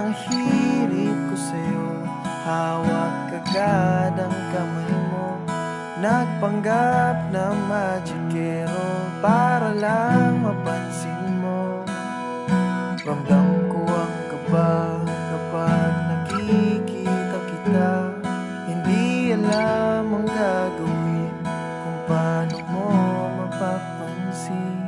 ang hirit ko sa'yo, hawak agad ang kamay mo. Nagpanggap na magikero para lang mapansin mo. Ramdam ko ang kaba kapag nakikita kita. Hindi alam ang gagawin kung paano mo mapapansin.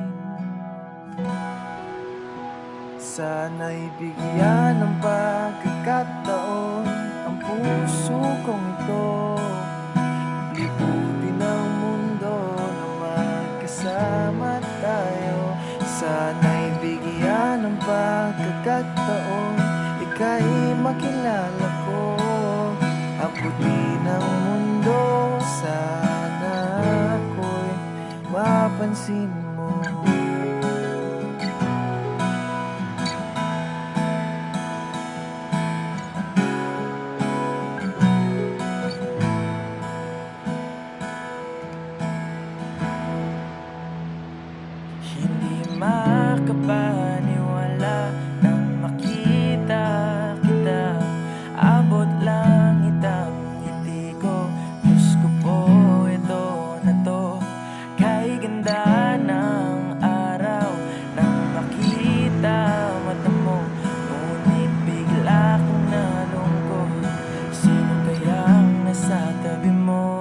Sana'y bigyan ng pagkakataon ang puso kong ito. Libutin ang mundo na magkasama tayo. Sana'y bigyan ng pagkakataon ika'y makilala ko. Abutin ang mundo, sana ako'y mapansin mo. Hindi makapaniwala nang makita kita. Abot lang itang ngiti ko. Diyos ko po, ito na to. Kay ganda ng araw nang makita mata mo. Ngunit bigla kong nalungkot. Sino kayang nasa tabi mo?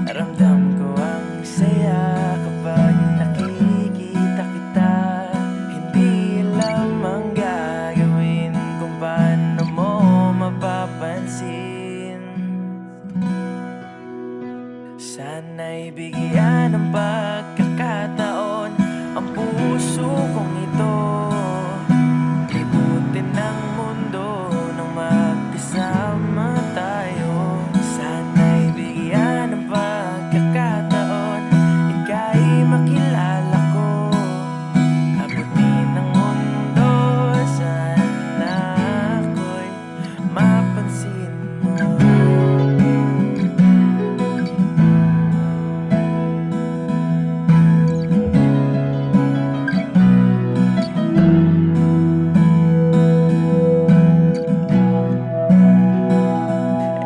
Ramdam ko ang saya kapag nakikita kita. Hindi alam ang gagawin kung paano mo mapapansin. Sana'y bigyan ng pagkakataon ang puso kong ito. Libutin ang mundo nang magkasama tayo. Sana'y bigyan ng pagkakataon ika'y makilala ko. Abutin ang mundo, sana ako'y mapansin mo.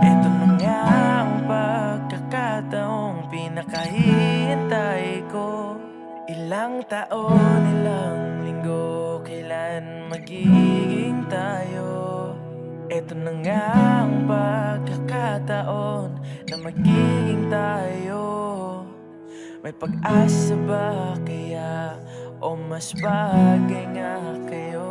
Ito na nga ang pagkakataong pinakahihintay ko. Ilang taon, ilang linggo, kailan magiging tayo? Ito na nga ang pagkakataon na magiging tayo. May pag-asa ba kaya o mas bagay nga kayo?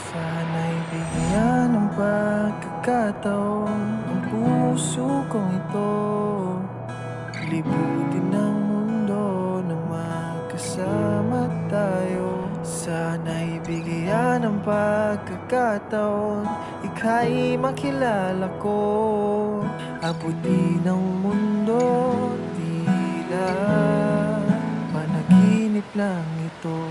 Sana'y bigyan ng pagkakataon ang puso kong ito. Libutin ang mundo na magkasama tayo. Sana'y bigyan ng pagkakataon ika'y makilala ko. Abutin ang mundo, tila panaginip lang ito.